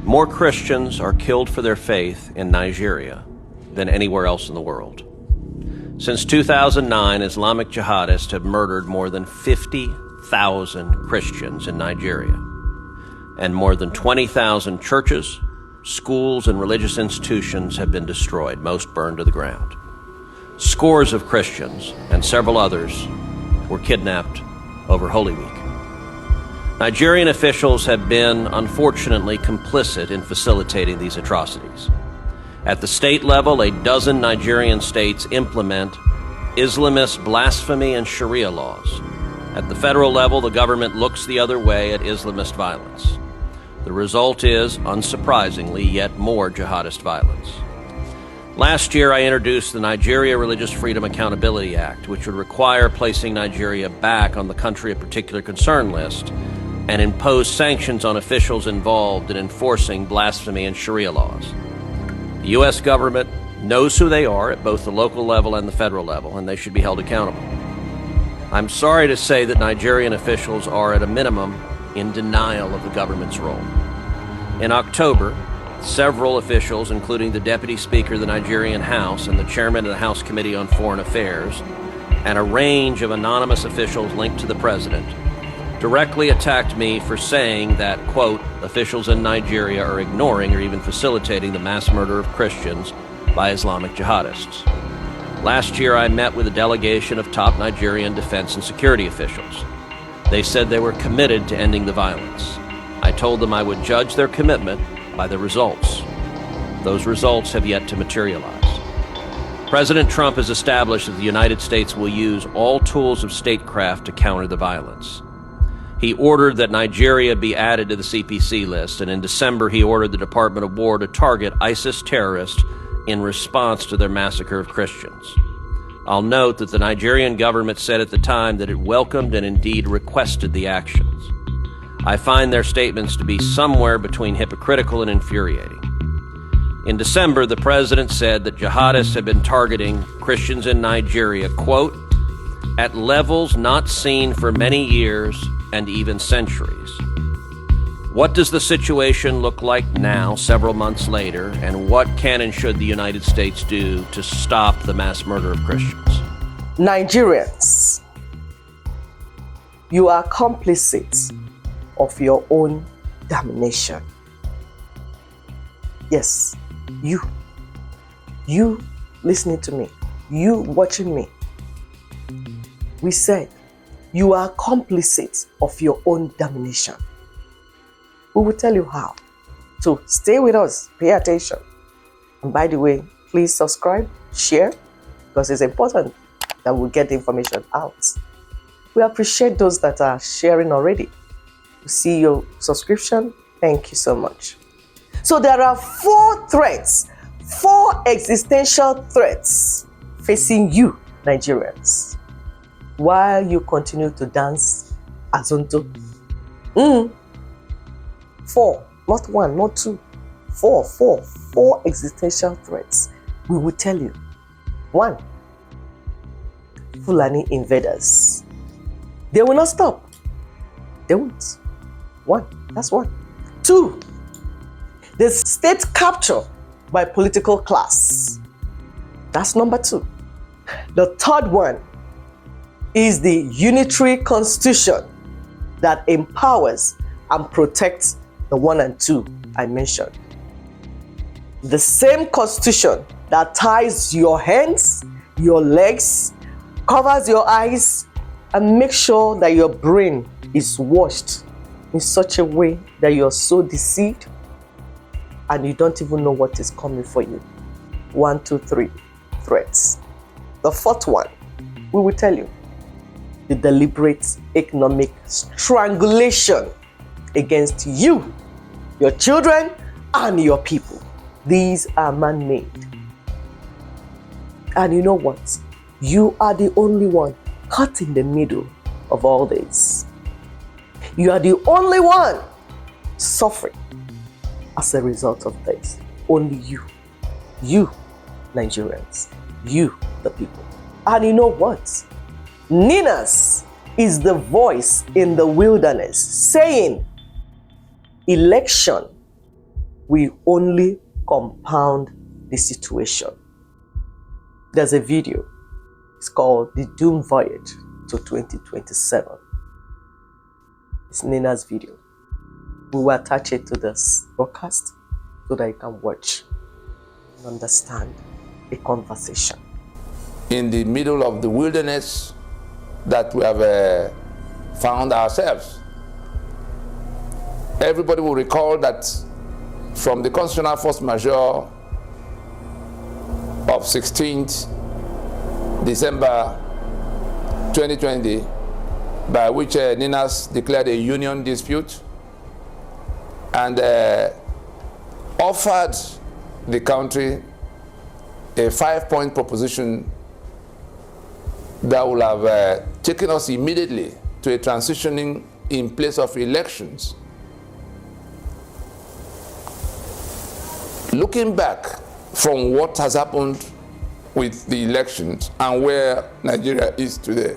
More Christians are killed for their faith in Nigeria than anywhere else in the world. Since 2009, Islamic jihadists have murdered more than 50,000 Christians in Nigeria, and more than 20,000 churches, schools, and religious institutions have been destroyed, most burned to the ground. Scores of Christians and several others were kidnapped over Holy Week. Nigerian officials have been, unfortunately, complicit in facilitating these atrocities. At the state level, a dozen Nigerian states implement Islamist blasphemy and Sharia laws. At the federal level, the government looks the other way at Islamist violence. The result is, unsurprisingly, yet more jihadist violence. Last year, I introduced the Nigeria Religious Freedom Accountability Act, which would require placing Nigeria back on the country of particular concern list and impose sanctions on officials involved in enforcing blasphemy and Sharia laws. The U.S. government knows who they are at both the local level and the federal level, and they should be held accountable. I'm sorry to say that Nigerian officials are, at a minimum, in denial of the government's role. In October, several officials, including the Deputy Speaker of the Nigerian House and the Chairman of the House Committee on Foreign Affairs, and a range of anonymous officials linked to the President, directly attacked me for saying that, quote, officials in Nigeria are ignoring or even facilitating the mass murder of Christians by Islamic jihadists. Last year, I met with a delegation of top Nigerian defense and security officials. They said they were committed to ending the violence. I told them I would judge their commitment by the results. Those results have yet to materialize. President Trump has established that the United States will use all tools of statecraft to counter the violence. He ordered that Nigeria be added to the CPC list, and in December he ordered the Department of War to target ISIS terrorists in response to their massacre of Christians. I'll note that the Nigerian government said at the time that it welcomed and indeed requested the actions. I find their statements to be somewhere between hypocritical and infuriating. In December, the president said that jihadists had been targeting Christians in Nigeria, quote, at levels not seen for many years and even centuries. What does the situation look like now, several months later, and what can and should the United States do to stop the mass murder of Christians? Nigerians, you are complicit of your own damnation. Yes, you listening to me, you watching me. We said, you are complicit of your own damnation. We will tell you how. So stay with us, pay attention. And by the way, please subscribe, share, because it's important that we get the information out. We appreciate those that are sharing already. We see your subscription. Thank you so much. So there are 4 threats, 4 existential threats facing you, Nigerians, while you continue to dance Azonto. 4, not 1, not 2, 4 existential threats. We will tell you. 1, Fulani invaders. They will not stop. They won't. 1, that's 1. 2, the state capture by political class. That's number 2. The third one is the unitary constitution that empowers and protects the 1 and 2 I mentioned. The same constitution that ties your hands, your legs, covers your eyes, and makes sure that your brain is washed in such a way that you're so deceived and you don't even know what is coming for you. 1, 2, 3 threats. The 4th one, we will tell you. The deliberate economic strangulation against you, your children, and your people. These are man-made. And you know what? You are the only one caught in the middle of all this. You are the only one suffering as a result of this. Only you. You, Nigerians. You, the people. And you know what? Ninas is the voice in the wilderness saying, election we only compound the situation. There's a video. It's called The Doom Voyage to 2027. It's Nina's video. We will attach it to this broadcast so that you can watch and understand the conversation. In the middle of the wilderness that we have found ourselves. Everybody will recall that from the constitutional force majeure of 16th December 2020, by which Ninas declared a union dispute and offered the country a 5-point proposition that will have taken us immediately to a transitioning in place of elections. Looking back from what has happened with the elections and where Nigeria is today,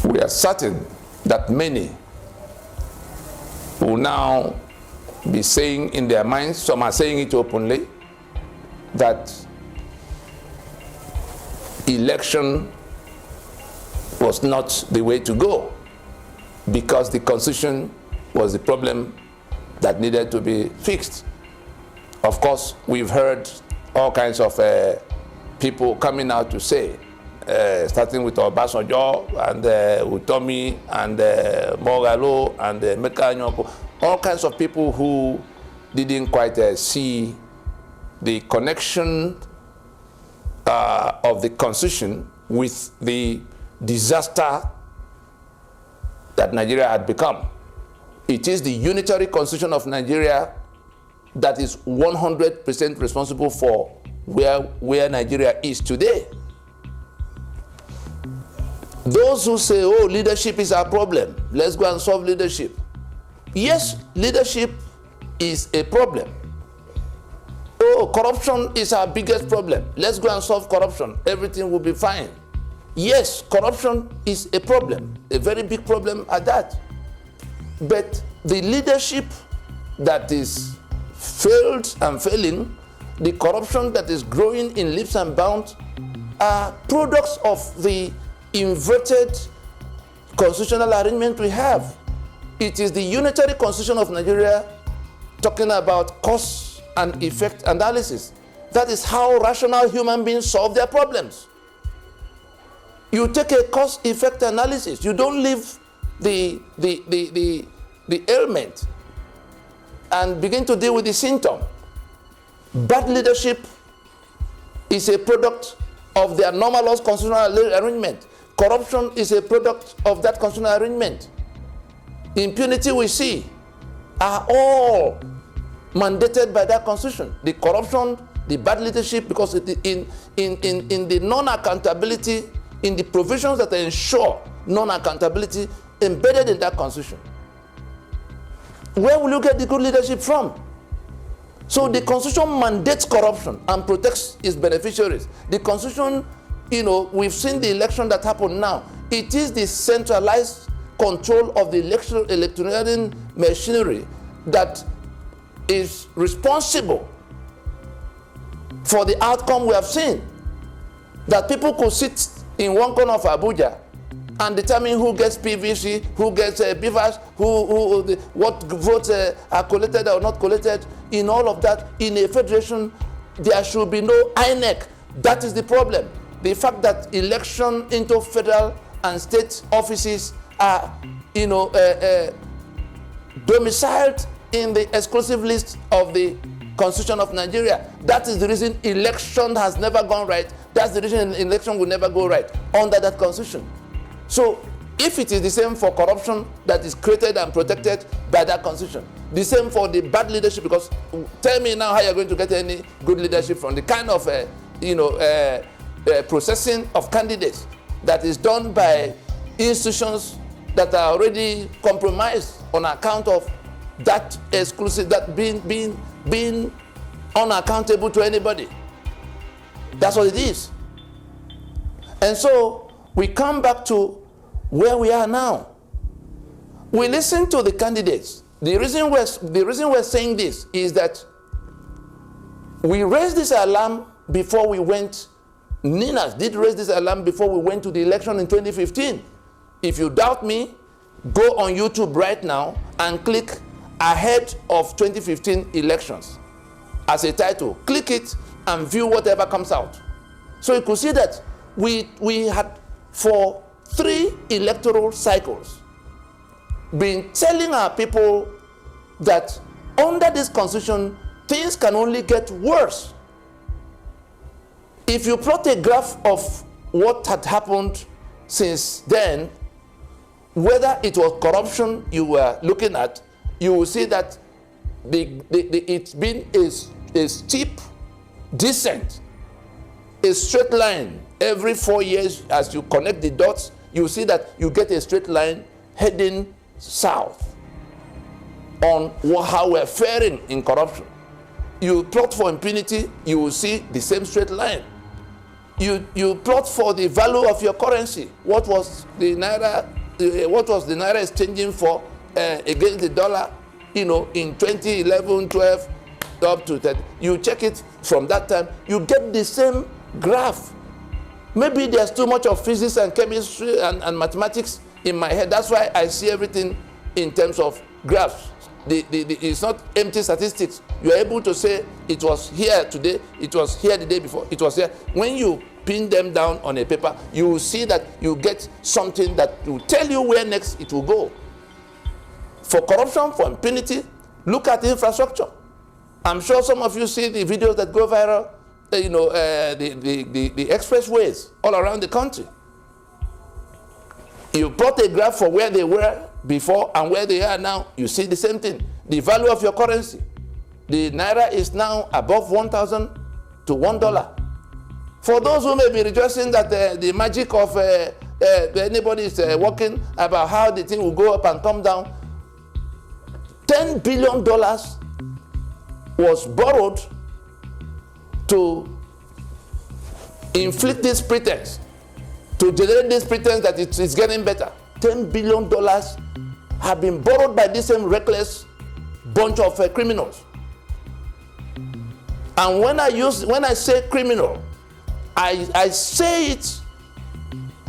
we are certain that many will now be saying in their minds, some are saying it openly, that election was not the way to go because the constitution was the problem that needed to be fixed. Of course, we've heard all kinds of people coming out to say, starting with Obasanjo and Utomi and Mogalo and Meka Nyoko, all kinds of people who didn't quite see the connection of the constitution with the disaster that Nigeria had become. It is the unitary constitution of Nigeria that is 100% responsible for where Nigeria is today. Those who say, oh, leadership is our problem, let's go and solve leadership. Yes, leadership is a problem. Oh, corruption is our biggest problem, let's go and solve corruption, everything will be fine. Yes, corruption is a problem, a very big problem at that. But the leadership that is failed and failing, the corruption that is growing in leaps and bounds, are products of the inverted constitutional arrangement we have. It is the unitary constitution of Nigeria talking about cause and effect analysis. That is how rational human beings solve their problems. You take a cause-effect analysis. You don't leave the ailment and begin to deal with the symptom. Bad leadership is a product of the anomalous constitutional arrangement. Corruption is a product of that constitutional arrangement. Impunity, we see, are all mandated by that constitution. The corruption, the bad leadership, because in the non-accountability, in the provisions that ensure non-accountability embedded in that constitution. Where will you get the good leadership from? So the constitution mandates corruption and protects its beneficiaries. The constitution, we've seen the election that happened now. It is the centralized control of the electoral machinery that is responsible for the outcome we have seen. That people could sit in one corner of Abuja and determine who gets PVC, who gets BVAS, what votes are collected or not collected. In all of that, in a federation, there should be no INEC. That is the problem. The fact that election into federal and state offices are, domiciled in the exclusive list of the Constitution of Nigeria. That is the reason election has never gone right. That's the reason election will never go right under that constitution. So if it is the same for corruption that is created and protected by that constitution, the same for the bad leadership, because tell me now how you're going to get any good leadership from the kind of processing of candidates that is done by institutions that are already compromised on account of that exclusive, that being unaccountable to anybody. That's what it is. And so we come back to where we are now. We listen to the candidates The reason we're saying this is that we raised this alarm before we went. Ninas did raise this alarm before we went to the election in 2015. If you doubt me, go on YouTube right now and click ahead of 2015 elections as a title. Click it and view whatever comes out. So you could see that we had, for 3 electoral cycles, been telling our people that under this constitution, things can only get worse. If you plot a graph of what had happened since then, whether it was corruption you were looking at, you will see that it's been a steep descent, a straight line. Every 4 years, as you connect the dots, you see that you get a straight line heading south on how we're faring in corruption. You plot for impunity, you will see the same straight line. You plot for the value of your currency. What was the naira exchanging for against the dollar, in 2011, 12, up to 30. You check it from that time, you get the same graph. Maybe there's too much of physics and chemistry and mathematics in my head. That's why I see everything in terms of graphs. It's not empty statistics. You're able to say it was here today, it was here the day before, it was here. When you pin them down on a paper, you will see that you get something that will tell you where next it will go. For corruption, for impunity, look at the infrastructure. I'm sure some of you see the videos that go viral, the expressways all around the country. You plot a graph for where they were before and where they are now, you see the same thing. The value of your currency. The naira is now above 1,000 to $1. For those who may be rejoicing that the magic of anybody is working about how the thing will go up and come down, $10 billion was borrowed to inflict this pretense, to generate this pretense that it's getting better. $10 billion have been borrowed by this same reckless bunch of criminals. And when I say criminal, I say it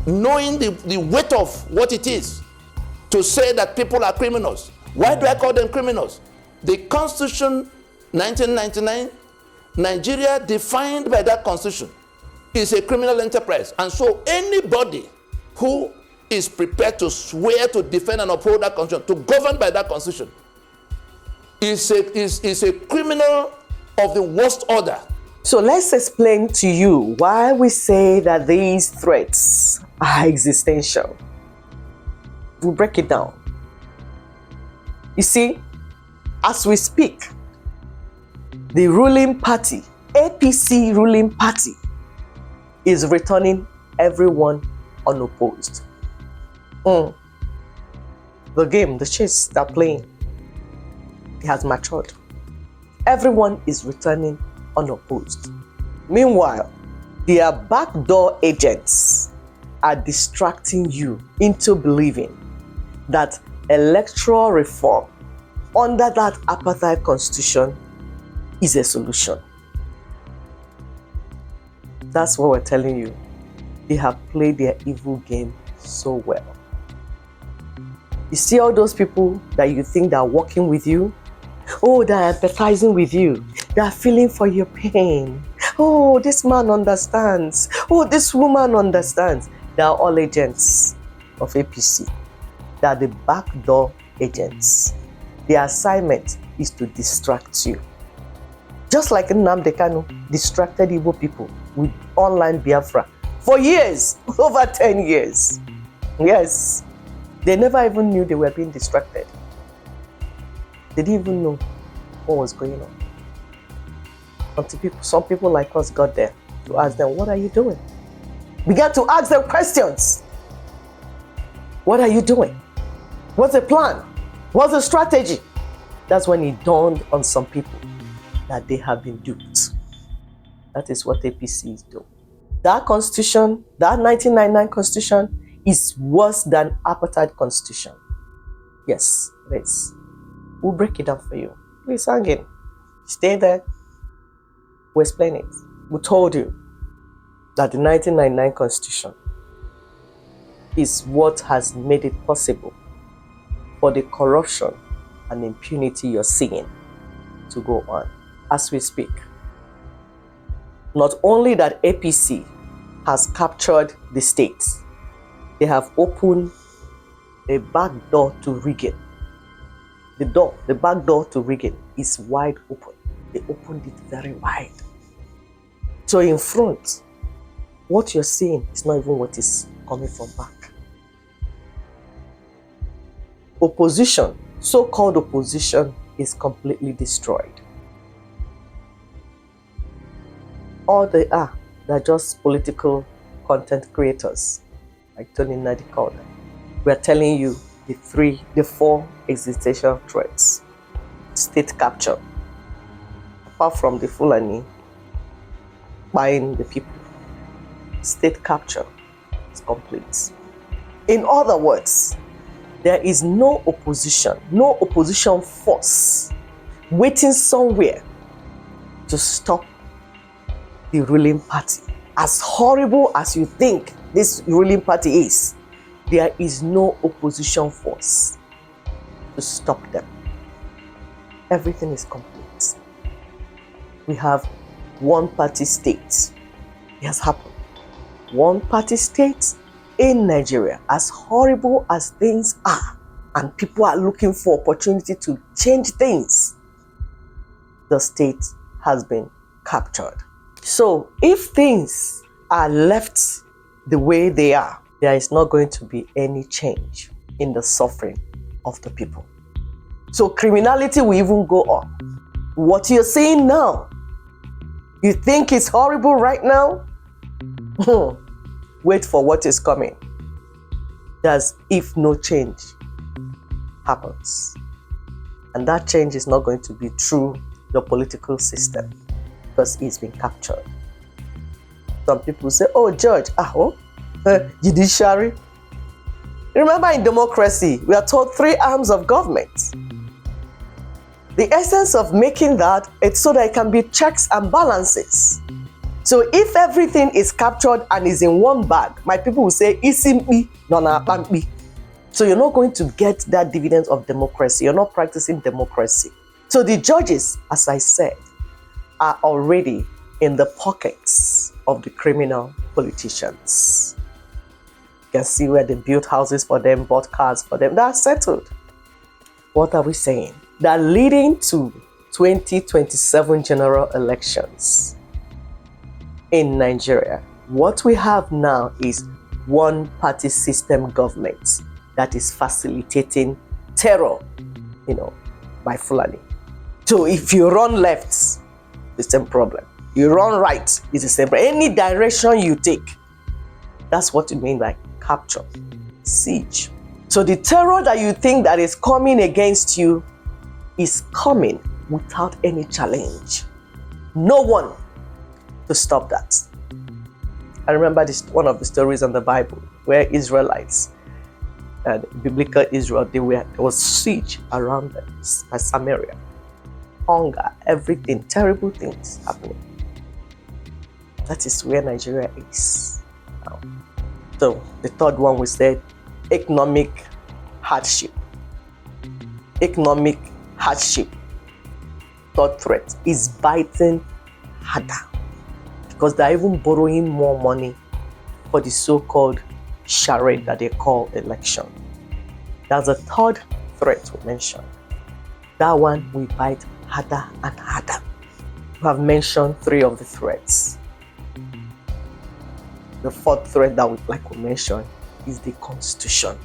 knowing the weight of what it is to say that people are criminals. Why do I call them criminals? The Constitution 1999, Nigeria defined by that Constitution, is a criminal enterprise. And so anybody who is prepared to swear to defend and uphold that Constitution, to govern by that Constitution, is a criminal of the worst order. So let's explain to you why we say that these threats are existential. We'll break it down. You see, as we speak, the ruling party, APC ruling party, is returning everyone unopposed. The game, the chess they're playing, it has matured. Everyone is returning unopposed. Meanwhile, their backdoor agents are distracting you into believing that electoral reform under that apartheid constitution is a solution. That's what we're telling you. They have played their evil game so well. You see all those people that you think that are working with you? Oh, they're empathizing with you. They're feeling for your pain. Oh, this man understands. Oh, this woman understands. They are all agents of APC. They are the backdoor agents. Their assignment is to distract you. Just like Nnadi Kanu distracted Igbo people with online Biafra for years, over 10 years. Yes. They never even knew they were being distracted. They didn't even know what was going on. Until some people like us got there to ask them, what are you doing? Began to ask them questions. What are you doing? What's the plan? What's the strategy? That's when it dawned on some people that they have been duped. That is what APC is doing. That constitution, that 1999 constitution, is worse than apartheid constitution. Yes, it is. We'll break it down for you. Please hang in. Stay there. We'll explain it. We told you that the 1999 Constitution is what has made it possible for the corruption and impunity you're seeing to go on as we speak. Not only that APC has captured the state, they have opened a back door to rigging. The back door to rigging is wide open. They opened it very wide. So in front, what you're seeing is not even what is coming from back. Opposition, so-called opposition, is completely destroyed. All they are, they're just political content creators, like Tony Nnadi called them. We're telling you the four existential threats. State capture, apart from the Fulani buying the people. State capture is complete. In other words, there is no opposition force waiting somewhere to stop the ruling party. As horrible as you think this ruling party is, there is no opposition force to stop them. Everything is complete. We have one party state. It has happened. One party state in Nigeria. As horrible as things are, and people are looking for opportunity to change things, the state has been captured. So if things are left the way they are, there is not going to be any change in the suffering of the people. So criminality will even go up. What you're seeing now, you think it's horrible right now? Wait for what is coming. That's if no change happens. And that change is not going to be through the political system, because it's been captured. Some people say, oh, judge, judiciary. Remember, in democracy, we are told 3 arms of government. The essence of making that, it's so that it can be checks and balances. So if everything is captured and is in one bag, my people will say, isimpi, nona pampi. So you're not going to get that dividend of democracy. You're not practicing democracy. So the judges, as I said, are already in the pockets of the criminal politicians. You can see where they built houses for them, bought cars for them. That's settled. What are we saying? That leading to 2027 general elections in Nigeria, what we have now is one-party system government that is facilitating terror, by Fulani. So if you run left, the same problem. You run right, it's the same problem. Any direction you take, that's what you mean by capture, siege. So the terror that you think that is coming against you is coming without any challenge. No one to stop that. I remember one of the stories in the Bible where Israelites and biblical Israel, there was siege around them by Samaria. Hunger, everything, terrible things happening. That is where Nigeria is now. So the third one we said, economic hardship. Economic hardship, third threat, is biting harder because they're even borrowing more money for the so-called charade that they call election. That's the third threat we mentioned. That one will bite harder and harder. We have mentioned 3 of the threats. The fourth threat that we mentioned is the Constitution.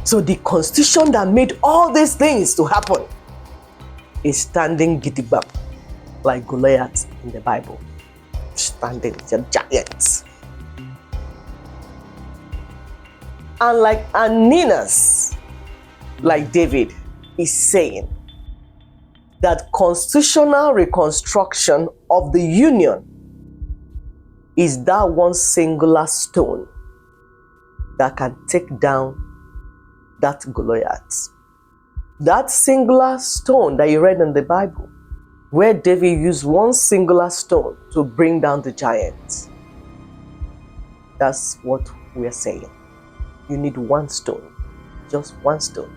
So the Constitution that made all these things to happen is standing gidigba, like Goliath in the Bible. Standing, it's a giant. And like Aninas, like David, is saying that constitutional reconstruction of the union is that one singular stone that can take down that Goliath. That singular stone that you read in the Bible, where David used one singular stone to bring down the giants. That's what we're saying. You need one stone, just one stone,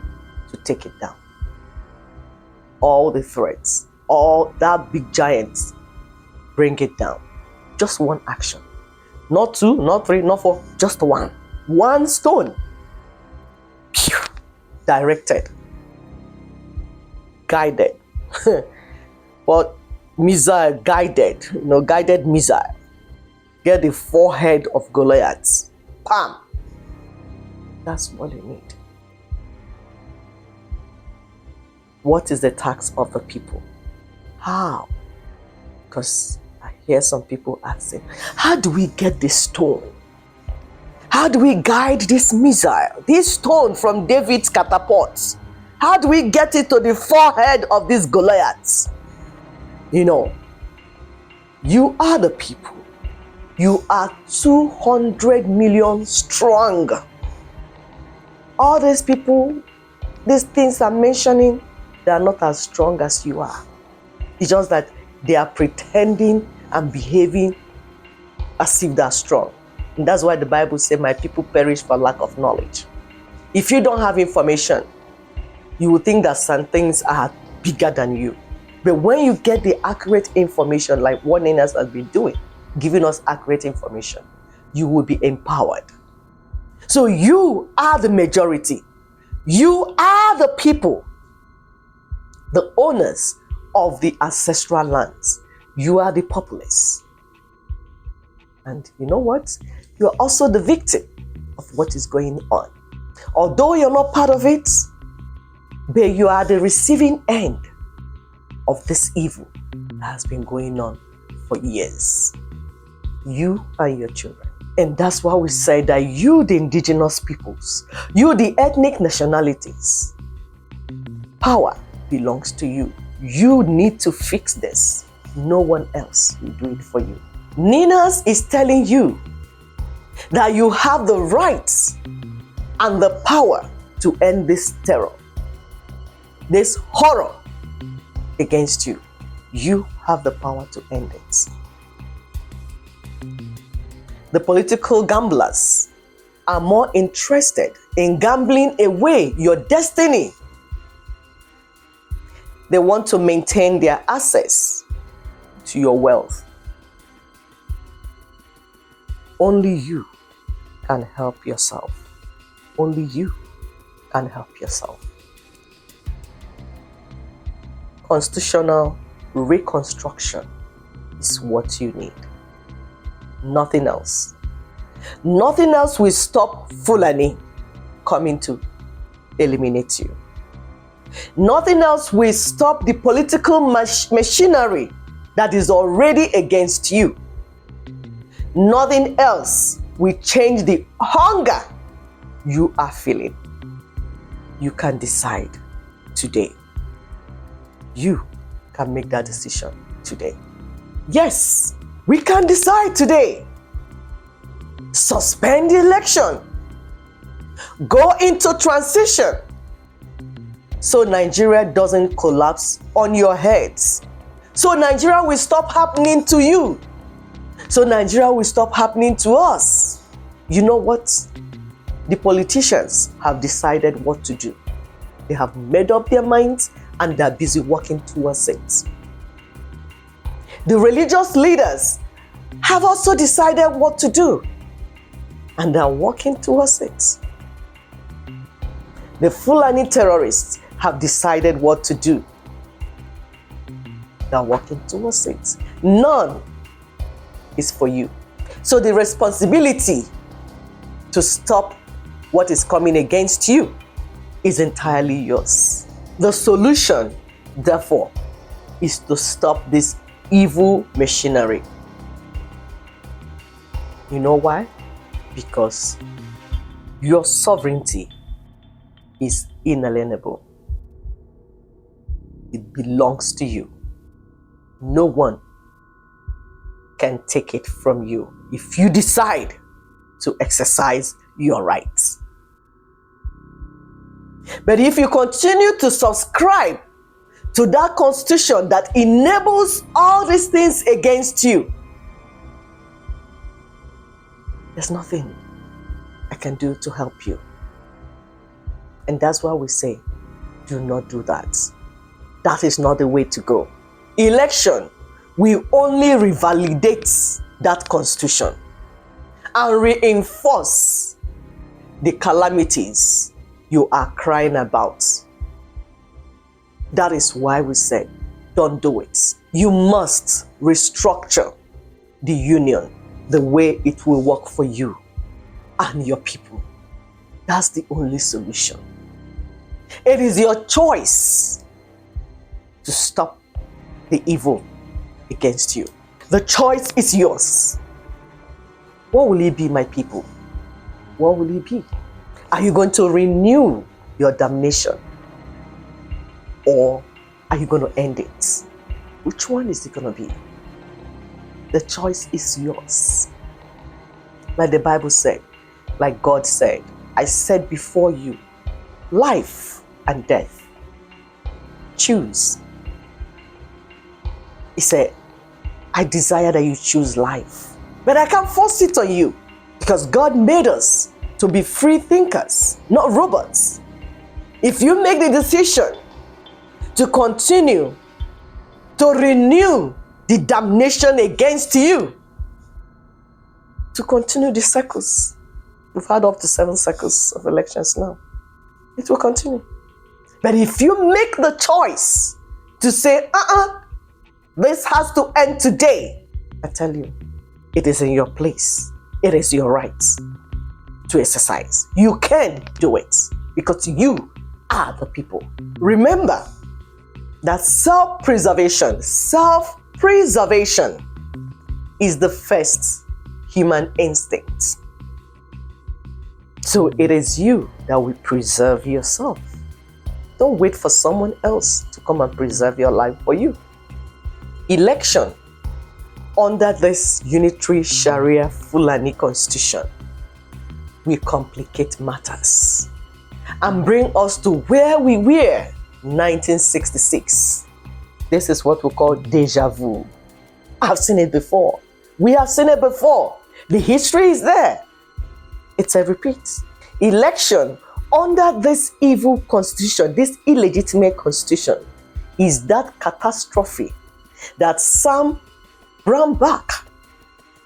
to take it down. All the threats, all that big giants, bring it down. Just one action. Not two, not three, not four, just one. One stone. Pew! Directed. Guided. But missile guided, guided missile. Get the forehead of Goliath. Pam! That's what you need. What is the tax of the people? How? Because I hear some people asking, how do we get this stone? How do we guide this missile, this stone from David's catapult? How do we get it to the forehead of these Goliaths? You are the people. You are 200 million strong. All these people, these things I'm mentioning, they are not as strong as you are. It's just that they are pretending and behaving as if they are strong. And that's why the Bible says, my people perish for lack of knowledge. If you don't have information, you will think that some things are bigger than you. But when you get the accurate information, like what Ninas has been doing, giving us accurate information, you will be empowered. So you are the majority. You are the people, the owners of the ancestral lands. You are the populace. And you know what? You're also the victim of what is going on. Although you're not part of it, but you are the receiving end of this evil that has been going on for years. You and your children. And that's why we say that you, the indigenous peoples, you, the ethnic nationalities, power belongs to you. You need to fix this. No one else will do it for you. Ninas is telling you that you have the rights and the power to end this terror, this horror against you. You have the power to end it. The political gamblers are more interested in gambling away your destiny. They want to maintain their access to your wealth. Only you can help yourself. Only you can help yourself. Constitutional reconstruction is what you need. Nothing else. Nothing else will stop Fulani coming to eliminate you. Nothing else will stop the political machinery that is already against you. Nothing else will change the hunger you are feeling. You can decide today. You can make that decision today. Yes, we can decide today. Suspend the election. Go into transition so Nigeria doesn't collapse on your heads. So Nigeria will stop happening to you. So Nigeria will stop happening to us. You know what? The politicians have decided what to do. They have made up their minds and they're busy working towards it. The religious leaders have also decided what to do and they're working towards it. The Fulani terrorists have decided what to do. They're working towards it. None is for you. So the responsibility to stop what is coming against you is entirely yours. The solution, therefore, is to stop this evil machinery. You know why? Because your sovereignty is inalienable. It belongs to you. No one can take it from you if you decide to exercise your rights. But if you continue to subscribe to that constitution that enables all these things against you, there's nothing I can do to help you. And that's why we say, do not do that. That is not the way to go. Election will only revalidate that constitution and reinforce the calamities you are crying about. That is why we said, don't do it. You must restructure the union the way it will work for you and your people. That's the only solution. It is your choice to stop the evil against you. The choice is yours. What will it be, my people? What will it be? Are you going to renew your damnation? Or are you going to end it? Which one is it going to be? The choice is yours. Like the Bible said, like God said, I said before you, life and death. Choose. He said, I desire that you choose life, but I can't force it on you because God made us to be free thinkers, not robots. If you make the decision to continue to renew the damnation against you, to continue the cycles, we've had up to 7 cycles of elections now, it will continue. But if you make the choice to say, this has to end today, I tell you, it is in your place. It is your right to exercise. You can do it because you are the people. Remember that self-preservation is the first human instinct. So it is you that will preserve yourself. Don't wait for someone else to come and preserve your life for you. Election under this unitary Sharia Fulani constitution will complicate matters and bring us to where we were 1966. This is what we call deja vu. I've seen it before. We have seen it before. The history is there. It's a repeat. Election under this evil constitution, this illegitimate constitution, is that catastrophe that Sam Brownback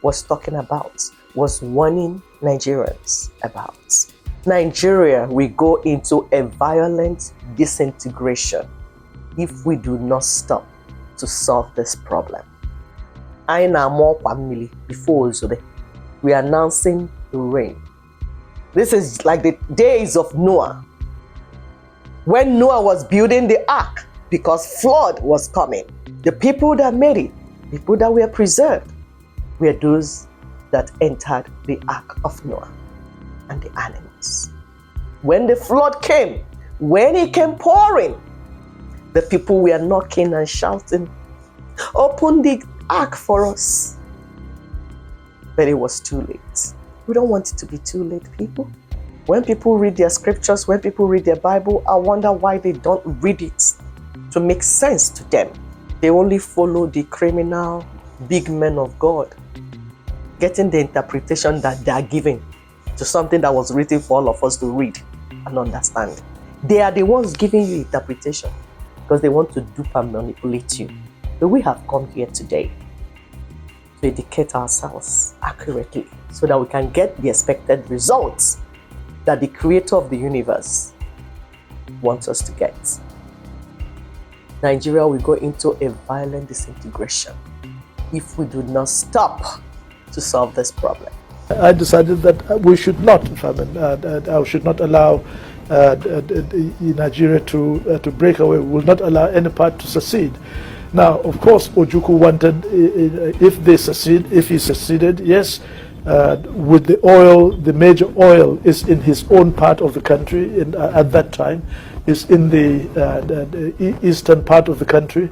was talking about, was warning Nigerians about. Nigeria will go into a violent disintegration if we do not stop to solve this problem. I know more family before we are announcing the rain. This is like the days of Noah, when Noah was building the ark because flood was coming. The people that made it, people that were preserved, were those that entered the ark of Noah and the animals. When the flood came, when it came pouring, the people were knocking and shouting, open the ark for us. But it was too late. We don't want it to be too late, people. When people read their scriptures, when people read their Bible, I wonder why they don't read it to make sense to them. They only follow the criminal big men of God, getting the interpretation that they are giving to something that was written for all of us to read and understand. They are the ones giving you interpretation because they want to dupe and manipulate you. But we have come here today to educate ourselves accurately so that we can get the expected results that the creator of the universe wants us to get. Nigeria will go into a violent disintegration if we do not stop to solve this problem. I decided that we should not, I should not allow Nigeria to break away. We will not allow any part to secede. Now, of course, Ojukwu wanted, if he succeeded, yes, with the oil, the major oil is in his own part of the country at that time. is in the eastern part of the country.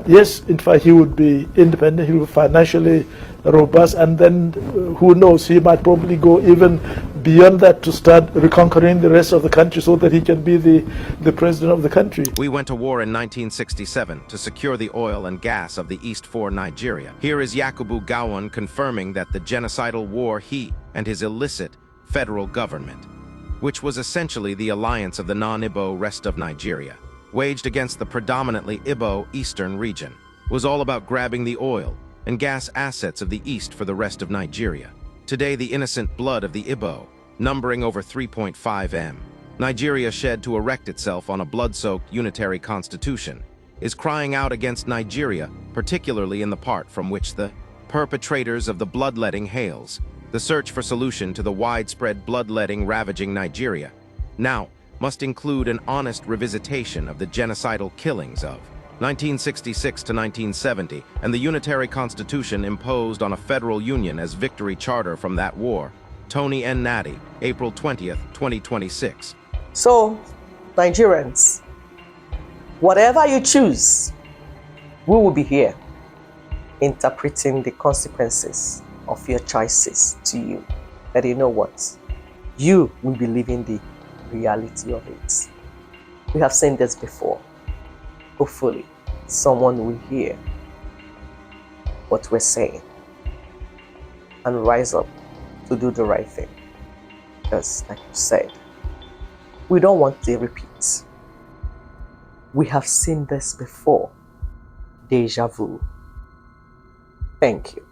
Yes, in fact, he would be independent, he would be financially robust, and then who knows, he might probably go even beyond that to start reconquering the rest of the country so that he can be the president of the country. We went to war in 1967 to secure the oil and gas of the East for Nigeria. Here is Yakubu Gowon confirming that the genocidal war he and his illicit federal government, which was essentially the alliance of the non-Igbo rest of Nigeria, waged against the predominantly Igbo eastern region, was all about grabbing the oil and gas assets of the East for the rest of Nigeria. Today, the innocent blood of the Igbo, numbering over 3.5 m, Nigeria shed to erect itself on a blood-soaked unitary constitution, is crying out against Nigeria, particularly in the part from which the perpetrators of the bloodletting hails. The search for solution to the widespread bloodletting ravaging Nigeria now must include an honest revisitation of the genocidal killings of 1966 to 1970 and the unitary constitution imposed on a federal union as victory charter from that war. Tony Nnadi, April 20th, 2026. So, Nigerians, whatever you choose, we will be here interpreting the consequences of your choices to you. But you know what? You will be living the reality of it. We have seen this before. Hopefully, someone will hear what we're saying and rise up to do the right thing. Because, like you said, we don't want a repeat. We have seen this before. Deja vu. Thank you.